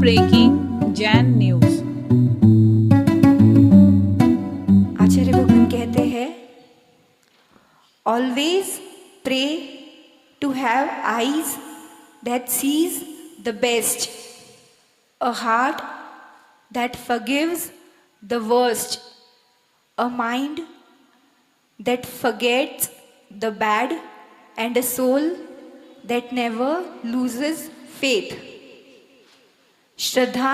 Breaking Jain news. आचार्य भगवान कहते हैं, always pray to have eyes that sees the best, a heart that forgives the worst, a mind that forgets the bad, and a soul that never loses faith. श्रद्धा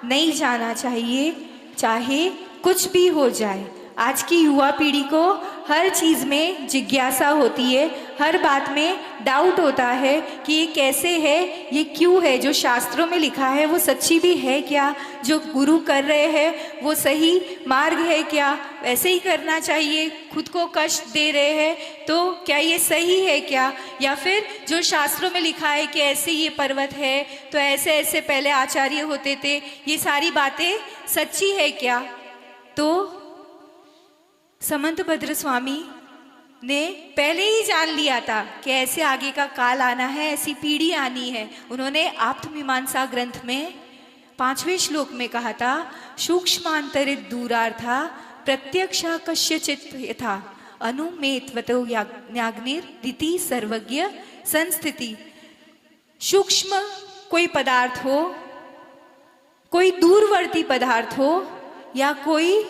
नहीं जाना चाहिए चाहे कुछ भी हो जाए। आज की युवा पीढ़ी को हर चीज़ में जिज्ञासा होती है, हर बात में डाउट होता है कि ये कैसे है, ये क्यों है, जो शास्त्रों में लिखा है वो सच्ची भी है क्या, जो गुरु कर रहे हैं वो सही मार्ग है क्या, वैसे ही करना चाहिए, खुद को कष्ट दे रहे हैं तो क्या ये सही है क्या, या फिर जो शास्त्रों में लिखा है कि ऐसे ये पर्वत है तो ऐसे ऐसे पहले आचार्य होते थे, ये सारी बातें सच्ची है क्या। तो समंतभद्र स्वामी ने पहले ही जान लिया था कि ऐसे आगे का काल आना है, ऐसी पीढ़ी आनी है। उन्होंने आप्तमीमांसा ग्रंथ में 5वें श्लोक में कहा था, सूक्ष्मांतरित दूरार्था प्रत्यक्षा कस्यचित् यथा अनुमेत्वतो ज्ञाग्निर्दिति सर्वज्ञ संस्थिति। सूक्ष्म कोई पदार्थ हो, कोई दूरवर्ती पदार्थ हो, या कोई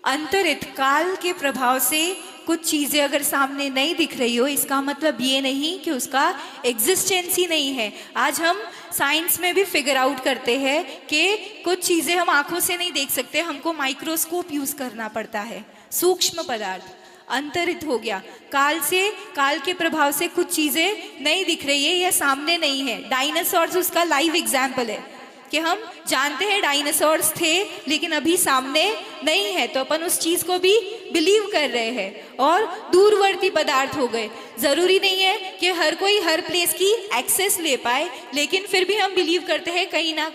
अंतरित काल के प्रभाव से कुछ चीज़ें अगर सामने नहीं दिख रही हो, इसका मतलब ये नहीं कि उसका एग्जिस्टेंस ही नहीं है। आज हम साइंस में भी फिगर आउट करते हैं कि कुछ चीज़ें हम आंखों से नहीं देख सकते, हमको माइक्रोस्कोप यूज़ करना पड़ता है। सूक्ष्म पदार्थ अंतरित हो गया, काल के प्रभाव से कुछ चीज़ें नहीं दिख रही है या सामने नहीं है। डायनासोर्स उसका लाइव एग्जाम्पल है कि हम जानते हैं डायनासोर्स थे लेकिन अभी सामने नहीं है, तो अपन उस चीज़ को भी बिलीव कर रहे हैं। और दूरवर्ती पदार्थ हो गए, ज़रूरी नहीं है कि हर कोई हर प्लेस की एक्सेस ले पाए, लेकिन फिर भी हम बिलीव करते हैं कहीं ना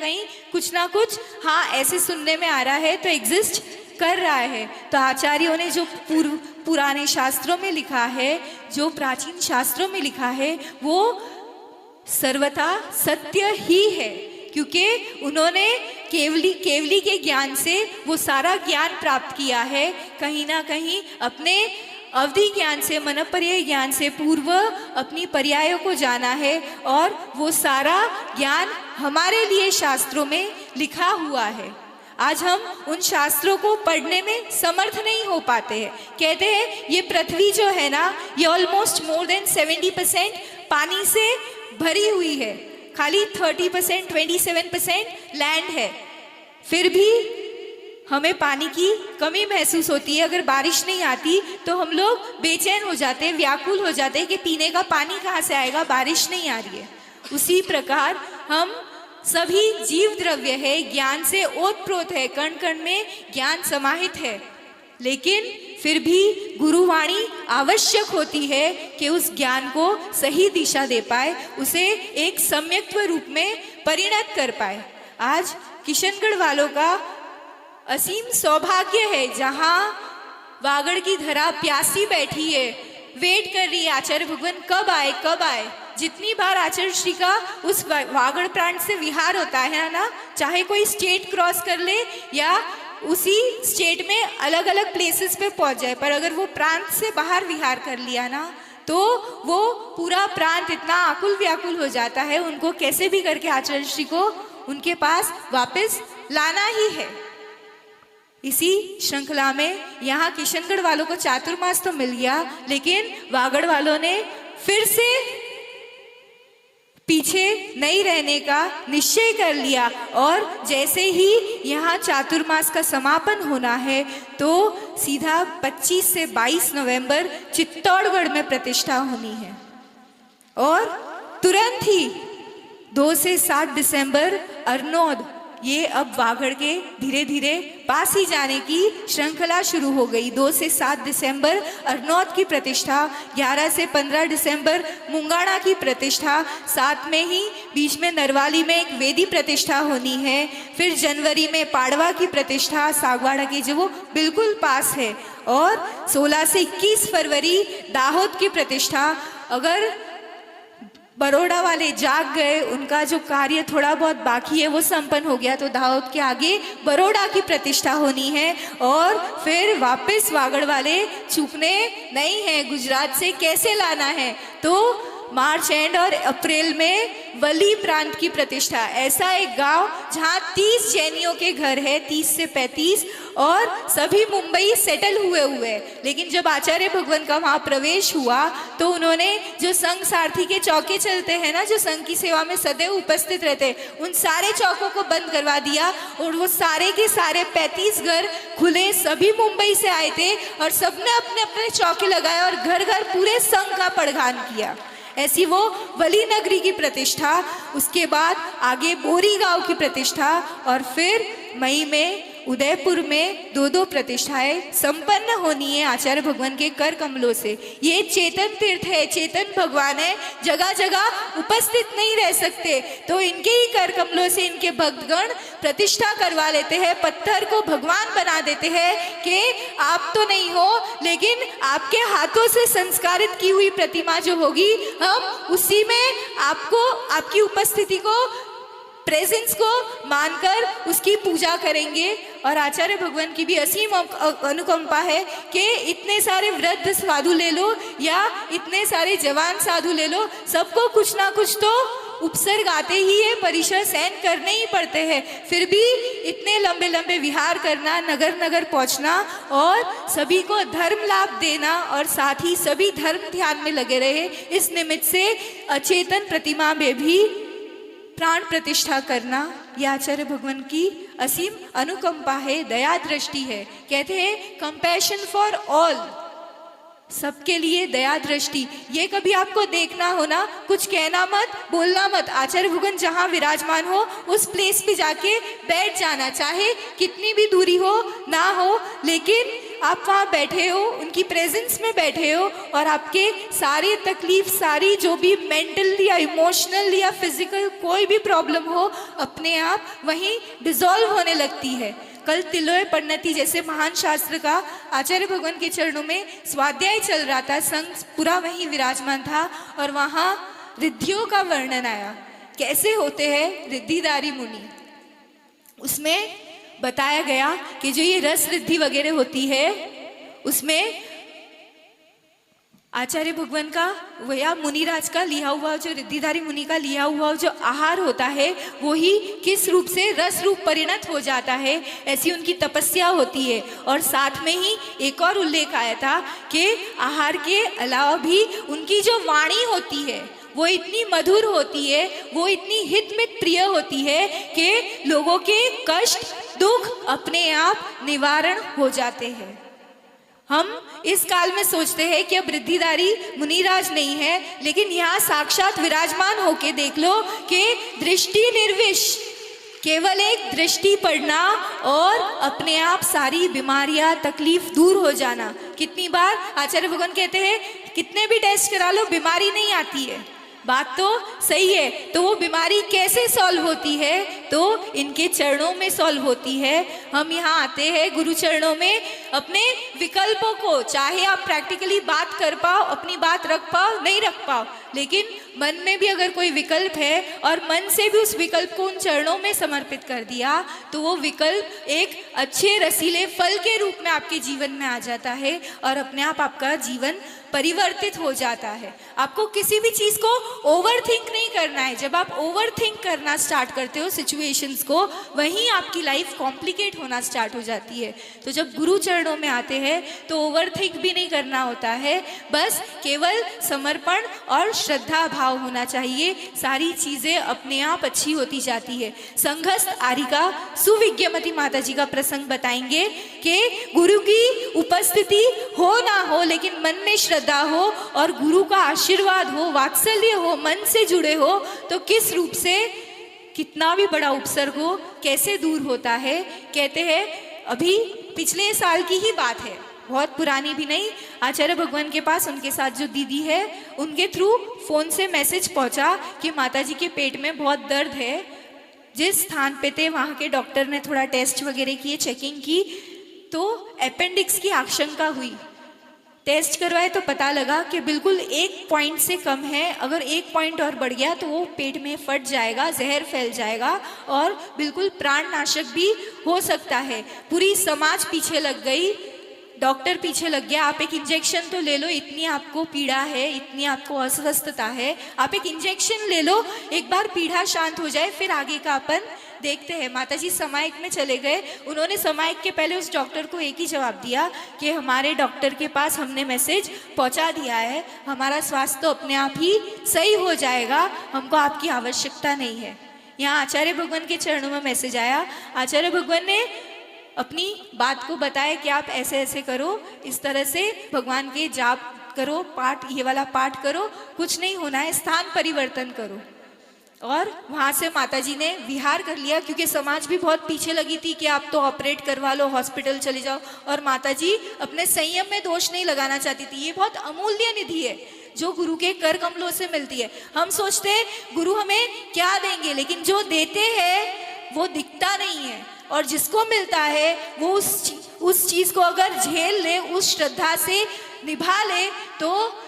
कुछ हाँ ऐसे सुनने में आ रहा है तो एग्जिस्ट कर रहा है। तो आचार्यों ने जो पुराने शास्त्रों में लिखा है, जो प्राचीन शास्त्रों में लिखा है, वो सर्वथा सत्य ही है, क्योंकि उन्होंने केवली के ज्ञान से वो सारा ज्ञान प्राप्त किया है। कहीं ना कहीं अपने अवधि ज्ञान से, मनपर्याय ज्ञान से पूर्व अपनी पर्यायों को जाना है, और वो सारा ज्ञान हमारे लिए शास्त्रों में लिखा हुआ है। आज हम उन शास्त्रों को पढ़ने में समर्थ नहीं हो पाते हैं। कहते हैं ये पृथ्वी जो है ना, ये ऑलमोस्ट मोर देन 70% पानी से भरी हुई है, खाली 30% 27% लैंड है, फिर भी हमें पानी की कमी महसूस होती है। अगर बारिश नहीं आती तो हम लोग बेचैन हो जाते हैं, व्याकुल हो जाते हैं कि पीने का पानी कहाँ से आएगा, बारिश नहीं आ रही है। उसी प्रकार हम सभी जीव द्रव्य है, ज्ञान से ओतप्रोत है, कण कण में ज्ञान समाहित है, लेकिन फिर भी गुरुवाणी आवश्यक होती है कि उस ज्ञान को सही दिशा दे पाए, उसे एक सम्यक्त्व रूप में परिणत कर पाए। आज किशनगढ़ वालों का असीम सौभाग्य है, जहाँ वागड़ की धरा प्यासी बैठी है, वेट कर रही है आचार्य भगवान कब आए। जितनी बार आचार्य श्री का उस वागड़ प्रांत से विहार होता है ना, चाहे कोई स्टेट क्रॉस कर ले या उसी स्टेट में अलग अलग प्लेसेस पे पहुंच जाए, पर अगर वो प्रांत से बाहर विहार कर लिया ना, तो वो पूरा प्रांत इतना आकुल व्याकुल हो जाता है, उनको कैसे भी करके आचार्य श्री को उनके पास वापस लाना ही है। इसी श्रृंखला में यहाँ किशनगढ़ वालों को चातुर्मास तो मिल गया, लेकिन वागड़ वालों ने फिर से पीछे नहीं रहने का निश्चय कर लिया, और जैसे ही यहाँ चातुर्मास का समापन होना है तो सीधा 25 से 22 नवंबर चित्तौड़गढ़ में प्रतिष्ठा होनी है, और तुरंत ही 2 से 7 दिसंबर अरनोद, ये अब वागड़ के धीरे धीरे पास ही जाने की श्रृंखला शुरू हो गई। 2 से 7 दिसंबर अरनौद की प्रतिष्ठा, 11 से 15 दिसंबर मुंगाना की प्रतिष्ठा, साथ में ही बीच में नरवाली में एक वेदी प्रतिष्ठा होनी है, फिर जनवरी में पाड़वा की प्रतिष्ठा सागवाड़ा की जो वो बिल्कुल पास है, और 16 से 21 फरवरी दाहोद की प्रतिष्ठा। अगर बड़ौदा वाले जाग गए, उनका जो कार्य थोड़ा बहुत बाकी है वो संपन्न हो गया, तो दाऊद के आगे बड़ौदा की प्रतिष्ठा होनी है। और फिर वापस वागड़ वाले चूकने नहीं है, गुजरात से कैसे लाना है, तो मार्च एंड और अप्रैल में वली प्रांत की प्रतिष्ठा। ऐसा एक गांव जहां 30 जैनियों के घर है, 30 से 35, और सभी मुंबई सेटल हुए। लेकिन जब आचार्य भगवान का वहां प्रवेश हुआ तो उन्होंने जो संघ सारथी के चौके चलते हैं ना, जो संघ की सेवा में सदैव उपस्थित रहते, उन सारे चौकों को बंद करवा दिया और वो सारे के सारे 35 घर खुले, सभी मुंबई से आए थे और सबने अपने अपने चौके लगाए और घर घर पूरे संघ का पड़घान किया। ऐसी वो वली नगरी की प्रतिष्ठा, उसके बाद आगे बोरी गांव की प्रतिष्ठा, और फिर मई में उदयपुर में 2-2 प्रतिष्ठाएं संपन्न होनी है आचार्य भगवान के कर कमलों से। ये चेतन तीर्थ है, चेतन भगवान है, जगह जगह उपस्थित नहीं रह सकते, तो इनके ही कर कमलों से इनके भक्तगण प्रतिष्ठा करवा लेते हैं, पत्थर को भगवान बना देते हैं कि आप तो नहीं हो, लेकिन आपके हाथों से संस्कारित की हुई प्रतिमा जो होगी, हम उसी में आपको, आपकी उपस्थिति को, प्रेजेंस को मानकर उसकी पूजा करेंगे। और आचार्य भगवान की भी असीम अनुकंपा है कि इतने सारे वृद्ध साधु ले लो या इतने सारे जवान साधु ले लो, सबको कुछ ना कुछ तो उपसर्ग आते ही है, परिसर सहन करने ही पड़ते हैं। फिर भी इतने लंबे लंबे विहार करना, नगर नगर पहुंचना और सभी को धर्म लाभ देना और साथ ही सभी धर्म ध्यान में लगे रहे, इस निमित्त से अचेतन प्रतिमा में भी प्राण प्रतिष्ठा करना, यह आचार्य भगवान की असीम अनुकंपा है, दया दृष्टि है। कहते हैं कंपैशन फॉर ऑल, सबके लिए दया दृष्टि। ये कभी आपको देखना हो ना, कुछ कहना मत, बोलना मत, आचार्य भगवान जहाँ विराजमान हो उस प्लेस पे जाके बैठ जाना, चाहे कितनी भी दूरी हो ना हो, लेकिन आप वहाँ बैठे हो, उनकी प्रेजेंस में बैठे हो और आपके सारी तकलीफ, सारी जो भी मेंटल या इमोशनल या फिजिकल कोई भी प्रॉब्लम हो, अपने आप वहीं डिसॉल्व होने लगती है। कल तिलोय परिणति जैसे महान शास्त्र का आचार्य भगवान के चरणों में स्वाध्याय चल रहा था, संघ पूरा वहीं विराजमान था और वहाँ रिद्धियों का वर्णन आया, कैसे होते हैं रिद्धिधारी मुनि। उसमें बताया गया कि जो ये रस रिद्धि वगैरह होती है, उसमें आचार्य भगवान का या मुनिराज का लिया हुआ, जो रिद्धिधारी मुनि का लिया हुआ जो आहार होता है, वो ही किस रूप से रस रूप परिणत हो जाता है, ऐसी उनकी तपस्या होती है। और साथ में ही एक और उल्लेख आया था कि आहार के अलावा भी उनकी जो वाणी होती है वो इतनी मधुर होती है, वो इतनी हित में प्रिय होती है कि लोगों के कष्ट दुख अपने आप निवारण हो जाते हैं। हम इस काल में सोचते हैं कि अब रिद्धिधारी मुनिराज नहीं है, लेकिन यहाँ साक्षात विराजमान होके देख लो कि दृष्टि निर्विश, केवल एक दृष्टि पड़ना और अपने आप सारी बीमारियां तकलीफ दूर हो जाना। कितनी बार आचार्य भगवान कहते हैं कितने भी टेस्ट करा लो बीमारी नहीं आती है, बात तो सही है, तो वो बीमारी कैसे सॉल्व होती है, तो इनके चरणों में सॉल्व होती है। हम यहाँ आते हैं गुरु चरणों में, अपने विकल्पों को, चाहे आप प्रैक्टिकली बात कर पाओ, अपनी बात रख पाओ, नहीं रख पाओ, लेकिन मन में भी अगर कोई विकल्प है और मन से भी उस विकल्प को उन चरणों में समर्पित कर दिया, तो वो विकल्प एक अच्छे रसीले फल के रूप में आपके जीवन में आ जाता है और अपने आप आपका जीवन परिवर्तित हो जाता है। आपको किसी भी चीज़ को ओवरथिंक नहीं करना है। जब आप ओवरथिंक करना स्टार्ट करते हो सिचुएशंस को, वहीं आपकी लाइफ कॉम्प्लिकेट होना स्टार्ट हो जाती है। तो जब गुरु चरणों में आते हैं तो ओवरथिंक भी नहीं करना होता है, बस केवल समर्पण और श्रद्धा भाव होना चाहिए, सारी चीज़ें अपने आप अच्छी होती जाती है। संघस्थ आरिका सुविज्ञमती माता जी का प्रसंग बताएंगे कि गुरु की उपस्थिति हो ना हो, लेकिन मन में श्रद्धा हो और गुरु का आशीर्वाद हो, वात्सल्य हो, मन से जुड़े हो, तो किस रूप से कितना भी बड़ा उपसर्ग हो कैसे दूर होता है। कहते हैं अभी पिछले साल की ही बात है, बहुत पुरानी भी नहीं, आचार्य भगवान के पास उनके साथ जो दीदी है उनके थ्रू फोन से मैसेज पहुंचा कि माता जी के पेट में बहुत दर्द है। जिस स्थान पे थे वहाँ के डॉक्टर ने थोड़ा टेस्ट वगैरह किए, चेकिंग की, तो अपेंडिक्स की आशंका हुई। टेस्ट करवाए तो पता लगा कि बिल्कुल 1 पॉइंट से कम है। अगर 1 पॉइंट और बढ़ गया तो वो पेट में फट जाएगा, जहर फैल जाएगा और बिल्कुल प्राणनाशक भी हो सकता है। पूरी समाज पीछे लग गई, डॉक्टर पीछे लग गया। आप एक इंजेक्शन तो ले लो, इतनी आपको पीड़ा है, इतनी आपको अस्वस्थता है, आप एक इंजेक्शन ले लो, एक बार पीड़ा शांत हो जाए, फिर आगे का अपन देखते हैं। माताजी समायक में चले गए। उन्होंने समायक के पहले उस डॉक्टर को एक ही जवाब दिया कि हमारे डॉक्टर के पास हमने मैसेज पहुंचा दिया है, हमारा स्वास्थ्य तो अपने आप ही सही हो जाएगा, हमको आपकी आवश्यकता नहीं है। यहाँ आचार्य भगवान के चरणों में मैसेज आया। आचार्य भगवान ने अपनी बात को बताया कि आप ऐसे ऐसे करो, इस तरह से भगवान के जाप करो, पाठ, ये वाला पाठ करो, कुछ नहीं होना है, स्थान परिवर्तन करो। और वहाँ से माताजी ने विहार कर लिया, क्योंकि समाज भी बहुत पीछे लगी थी कि आप तो ऑपरेट करवा लो, हॉस्पिटल चले जाओ। और माताजी अपने संयम में दोष नहीं लगाना चाहती थी। ये बहुत अमूल्य निधि है जो गुरु के कर कमलों से मिलती है। हम सोचते हैं गुरु हमें क्या देंगे, लेकिन जो देते हैं वो दिखता नहीं है, और जिसको मिलता है वो उस चीज को अगर झेल ले, उस श्रद्धा से निभा ले, तो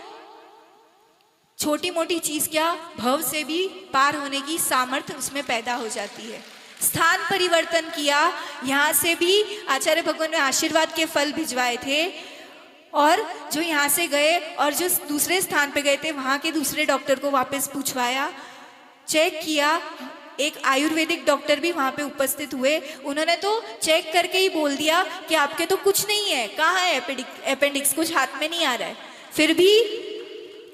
छोटी मोटी चीज क्या, भव से भी पार होने की सामर्थ्य उसमें पैदा हो जाती है। स्थान परिवर्तन किया, यहाँ से भी आचार्य भगवान ने आशीर्वाद के फल भिजवाए थे। और जो यहाँ से गए और जो दूसरे स्थान पे गए थे, वहाँ के दूसरे डॉक्टर को वापस पूछवाया, चेक किया। एक आयुर्वेदिक डॉक्टर भी वहाँ पे उपस्थित हुए। उन्होंने तो चेक करके ही बोल दिया कि आपके तो कुछ नहीं है, कहाँ है अपेंडिक्स, कुछ हाथ में नहीं आ रहा है। फिर भी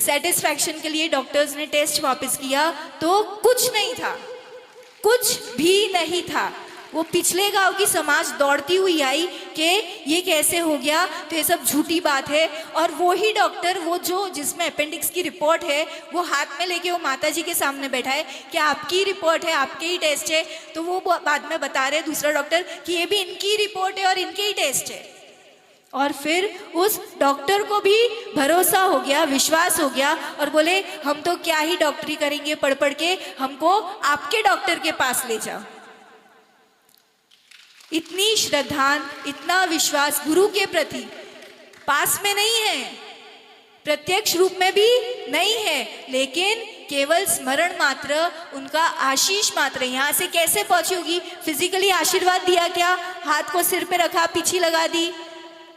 सेटिस्फैक्शन के लिए डॉक्टर्स ने टेस्ट वापस किया तो कुछ नहीं था, कुछ भी नहीं था। वो पिछले गांव की समाज दौड़ती हुई आई कि ये कैसे हो गया, तो ये सब झूठी बात है। और वो ही डॉक्टर, वो जो जिसमें अपेंडिक्स की रिपोर्ट है, वो हाथ में लेके वो माताजी के सामने बैठा है कि आपकी रिपोर्ट है, आपके ही टेस्ट है। तो वो बाद में बता रहे दूसरा डॉक्टर कि ये भी इनकी रिपोर्ट है और इनके ही टेस्ट है। और फिर उस डॉक्टर को भी भरोसा हो गया, विश्वास हो गया, और बोले हम तो क्या ही डॉक्टरी करेंगे पढ़ पढ़ के, हमको आपके डॉक्टर के पास ले जाओ। इतनी श्रद्धा, इतना विश्वास गुरु के प्रति पास में नहीं है, प्रत्यक्ष रूप में भी नहीं है, लेकिन केवल स्मरण मात्र, उनका आशीष मात्र। यहाँ से कैसे पहुंची होगी? फिजिकली आशीर्वाद दिया क्या, हाथ को सिर पे रखा, पीछे लगा दी,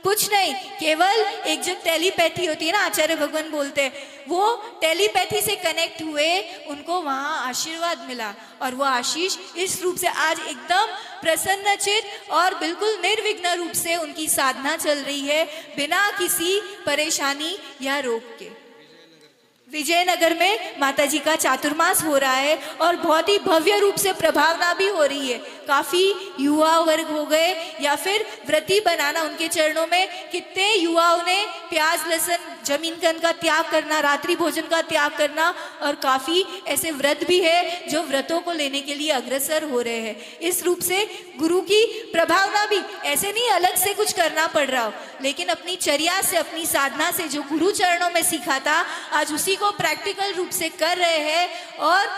कुछ नहीं। केवल एक जो टेलीपैथी होती है ना, आचार्य भगवान बोलते हैं, वो टेलीपैथी से कनेक्ट हुए, उनको वहाँ आशीर्वाद मिला। और वो आशीष इस रूप से आज एकदम प्रसन्नचित और बिल्कुल निर्विघ्न रूप से उनकी साधना चल रही है, बिना किसी परेशानी या रोग के। विजयनगर में माताजी का चातुर्मास हो रहा है और बहुत ही भव्य रूप से प्रभावना भी हो रही है। काफी युवा वर्ग हो गए, या फिर व्रती बनाना उनके चरणों में। कितने युवाओं ने प्याज लहसुन जमीन कन का त्याग करना, रात्रि भोजन का त्याग करना, और काफी ऐसे व्रत भी है जो व्रतों को लेने के लिए अग्रसर हो रहे हैं। इस रूप से गुरु की प्रभावना भी ऐसे नहीं अलग से कुछ करना पड़ रहा हो, लेकिन अपनी चर्या से, अपनी साधना से जो गुरु चरणों में सीखा था, आज उसी को प्रैक्टिकल रूप से कर रहे हैं, और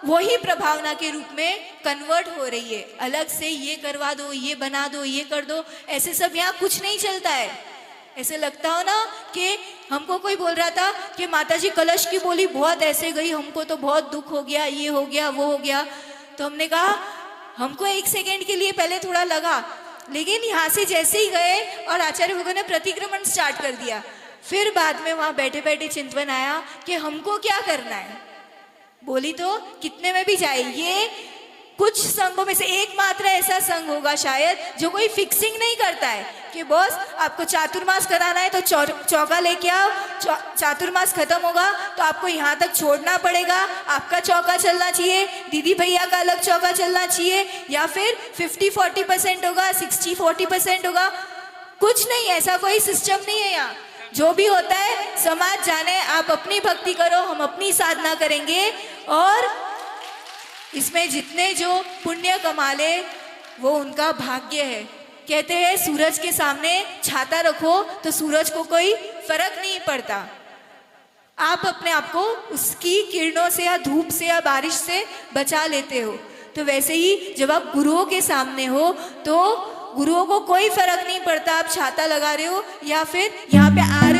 वही प्रभावना के रूप में कन्वर्ट हो रही है। अलग से ये करवा दो, ये बना दो, ये कर दो, ऐसे सब यहाँ कुछ नहीं चलता है। ऐसे लगता हो ना कि हमको कोई बोल रहा था कि माताजी कलश की बोली बहुत ऐसे गई, हमको तो बहुत दुख हो गया, ये हो गया, वो हो गया। तो हमने कहा हमको 1 सेकेंड के लिए पहले थोड़ा लगा, लेकिन यहाँ से जैसे ही गए और आचार्य भगवान ने प्रतिक्रमण स्टार्ट कर दिया, फिर बाद में वहाँ बैठे बैठे चिंतन आया कि हमको क्या करना है। बोली तो कितने में भी जाए, ये कुछ संघों में से एकमात्र ऐसा संघ होगा शायद जो कोई फिक्सिंग नहीं करता है कि बॉस आपको चातुर्मास कराना है तो चौका लेके आओ, चातुर्मास खत्म होगा तो आपको यहाँ तक छोड़ना पड़ेगा, आपका चौका चलना चाहिए, दीदी भैया का अलग चौका चलना चाहिए, या फिर 50-40% होगा, 60-40% होगा। कुछ नहीं, ऐसा कोई सिस्टम नहीं है यहाँ। जो भी होता है समाज जाने, आप अपनी भक्ति करो, हम अपनी साधना करेंगे, और इसमें जितने जो पुण्य कमा ले वो उनका भाग्य है। कहते हैं सूरज के सामने छाता रखो तो सूरज को कोई फर्क नहीं पड़ता, आप अपने आप को उसकी किरणों से या धूप से या बारिश से बचा लेते हो। तो वैसे ही जब आप गुरुओं के सामने हो तो गुरुओं को कोई फर्क नहीं पड़ता आप छाता लगा रहे हो या फिर यहाँ पे आ रहे हो